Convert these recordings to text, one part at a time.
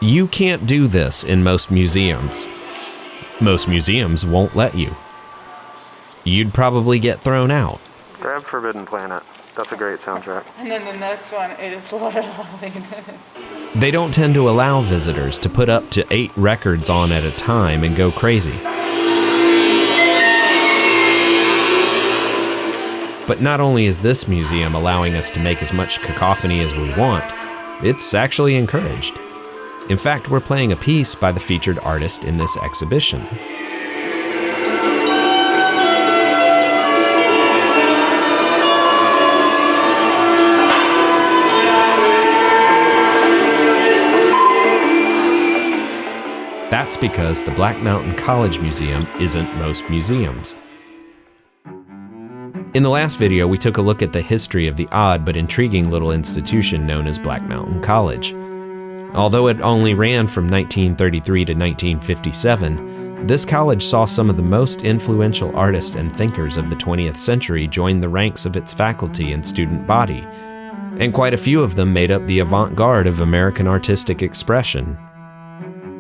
You can't do this in most museums. Most museums won't let you. You'd probably get thrown out. Grab Forbidden Planet. That's a great soundtrack. And then the next one is Lord of the Rings. They don't tend to allow visitors to put up to 8 records on at a time and go crazy. But not only is this museum allowing us to make as much cacophony as we want, it's actually encouraged. In fact, we're playing a piece by the featured artist in this exhibition. That's because the Black Mountain College Museum isn't most museums. In the last video, we took a look at the history of the odd but intriguing little institution known as Black Mountain College. Although it only ran from 1933 to 1957, this college saw some of the most influential artists and thinkers of the 20th century join the ranks of its faculty and student body, and quite a few of them made up the avant-garde of American artistic expression.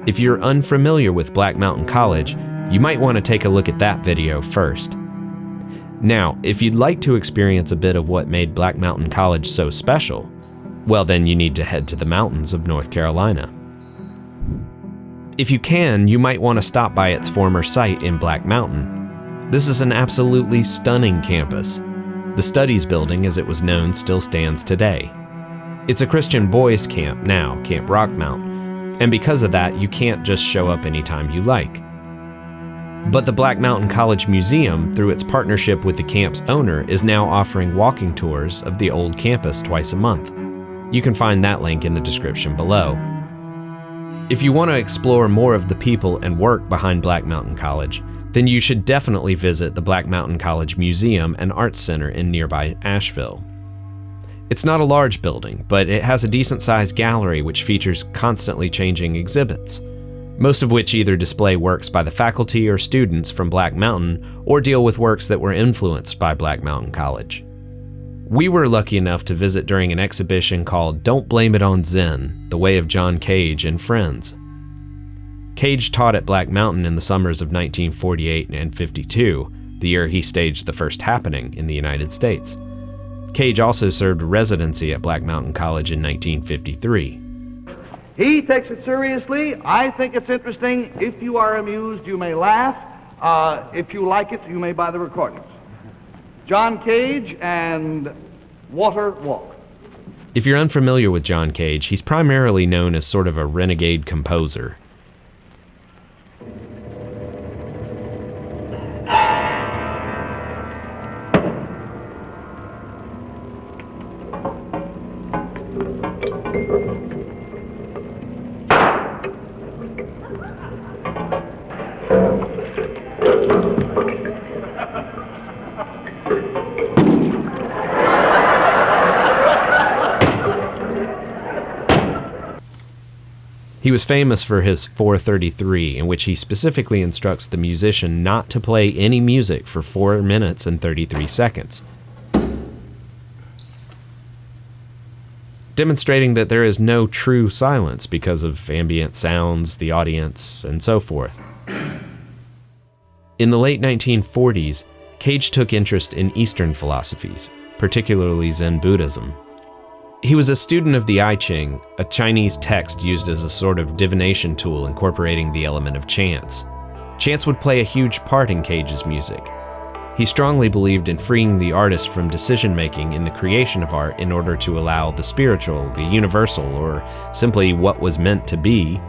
If you're unfamiliar with Black Mountain College, you might want to take a look at that video first. Now, if you'd like to experience a bit of what made Black Mountain College so special, well then you need to head to the mountains of North Carolina. If you can, you might want to stop by its former site in Black Mountain. This is an absolutely stunning campus. The Studies Building, as it was known, still stands today. It's a Christian boys' camp now, Camp Rockmount, and because of that, you can't just show up anytime you like. But the Black Mountain College Museum, through its partnership with the camp's owner, is now offering walking tours of the old campus twice a month. You can find that link in the description below. If you want to explore more of the people and work behind Black Mountain College, then you should definitely visit the Black Mountain College Museum and Arts Center in nearby Asheville. It's not a large building, but it has a decent-sized gallery which features constantly changing exhibits, most of which either display works by the faculty or students from Black Mountain or deal with works that were influenced by Black Mountain College. We were lucky enough to visit during an exhibition called Don't Blame It on Zen, The Way of John Cage and Friends. Cage taught at Black Mountain in the summers of 1948 and 52, the year he staged the first happening in the United States. Cage also served residency at Black Mountain College in 1953. He takes it seriously. I think it's interesting. If you are amused, you may laugh. If you like it, you may buy the recordings. John Cage and Water Walk. If you're unfamiliar with John Cage, he's primarily known as sort of a renegade composer. He was famous for his 433, in which he specifically instructs the musician not to play any music for 4 minutes and 33 seconds, demonstrating that there is no true silence because of ambient sounds, the audience, and so forth. In the late 1940s, Cage took interest in Eastern philosophies, particularly Zen Buddhism. He was a student of the Ching, a Chinese text used as a sort of divination tool incorporating the element of chance. Chance would play a huge part in Cage's music. He strongly believed in freeing the artist from decision-making in the creation of art in order to allow the spiritual, the universal, or simply what was meant to be.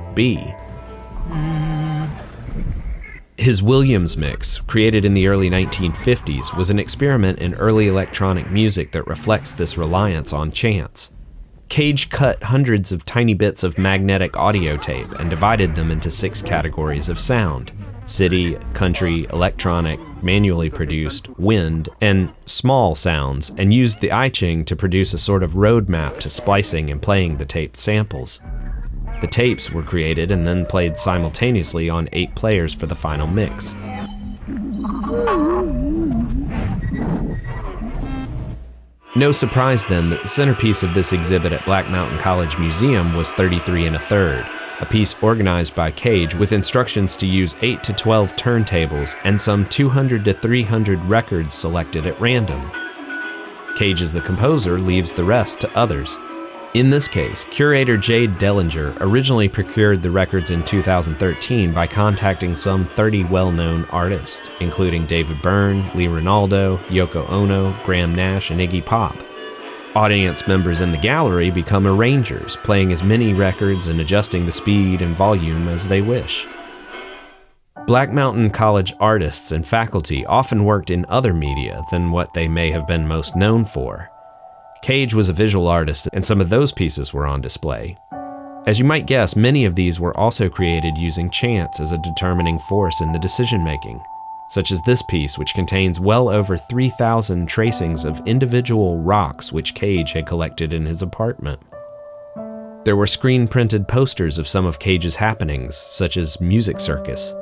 His Williams mix, created in the early 1950s, was an experiment in early electronic music that reflects this reliance on chance. Cage cut hundreds of tiny bits of magnetic audio tape and divided them into 6 categories of sound: city, country, electronic, manually produced, wind, and small sounds, and used the I Ching to produce a sort of roadmap to splicing and playing the taped samples. The tapes were created and then played simultaneously on 8 players for the final mix. No surprise then that the centerpiece of this exhibit at Black Mountain College Museum was 33 1/3, a piece organized by Cage with instructions to use 8 to 12 turntables and some 200 to 300 records selected at random. Cage, as the composer, leaves the rest to others. In this case, curator Jade Dellinger originally procured the records in 2013 by contacting some 30 well-known artists, including David Byrne, Lee Ranaldo, Yoko Ono, Graham Nash, and Iggy Pop. Audience members in the gallery become arrangers, playing as many records and adjusting the speed and volume as they wish. Black Mountain College artists and faculty often worked in other media than what they may have been most known for. Cage was a visual artist, and some of those pieces were on display. As you might guess, many of these were also created using chance as a determining force in the decision-making, such as this piece, which contains well over 3,000 tracings of individual rocks which Cage had collected in his apartment. There were screen-printed posters of some of Cage's happenings, such as Music Circus.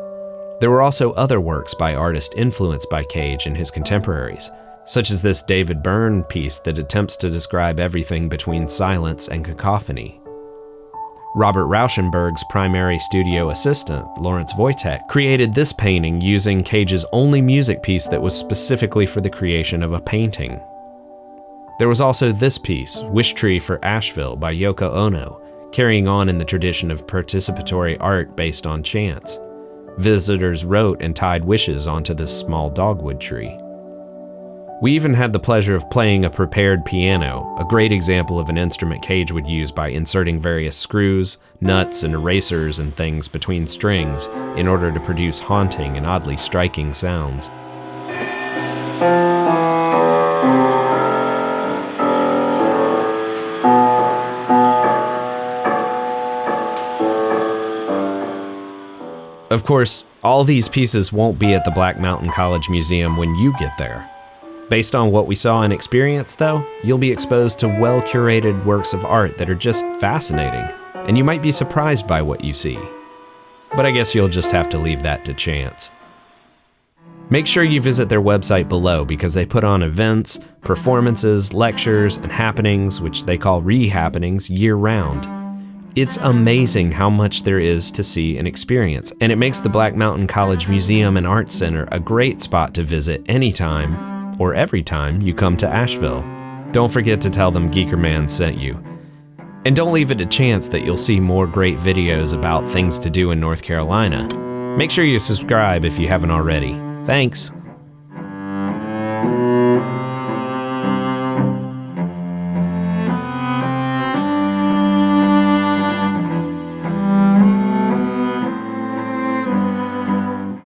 There were also other works by artists influenced by Cage and his contemporaries, such as this David Byrne piece that attempts to describe everything between silence and cacophony. Robert Rauschenberg's primary studio assistant, Lawrence Wojtek, created this painting using Cage's only music piece that was specifically for the creation of a painting. There was also this piece, Wish Tree for Asheville by Yoko Ono, carrying on in the tradition of participatory art based on chance. Visitors wrote and tied wishes onto this small dogwood tree. We even had the pleasure of playing a prepared piano, a great example of an instrument Cage would use by inserting various screws, nuts, and erasers and things between strings in order to produce haunting and oddly striking sounds. Of course, all these pieces won't be at the Black Mountain College Museum when you get there. Based on what we saw and experienced, though, you'll be exposed to well-curated works of art that are just fascinating, and you might be surprised by what you see. But I guess you'll just have to leave that to chance. Make sure you visit their website below because they put on events, performances, lectures, and happenings, which they call re-happenings, year-round. It's amazing how much there is to see and experience, and it makes the Black Mountain College Museum and Arts Center a great spot to visit anytime or every time you come to Asheville. Don't forget to tell them Geekorman sent you. And don't leave it to chance that you'll see more great videos about things to do in North Carolina. Make sure you subscribe if you haven't already. Thanks.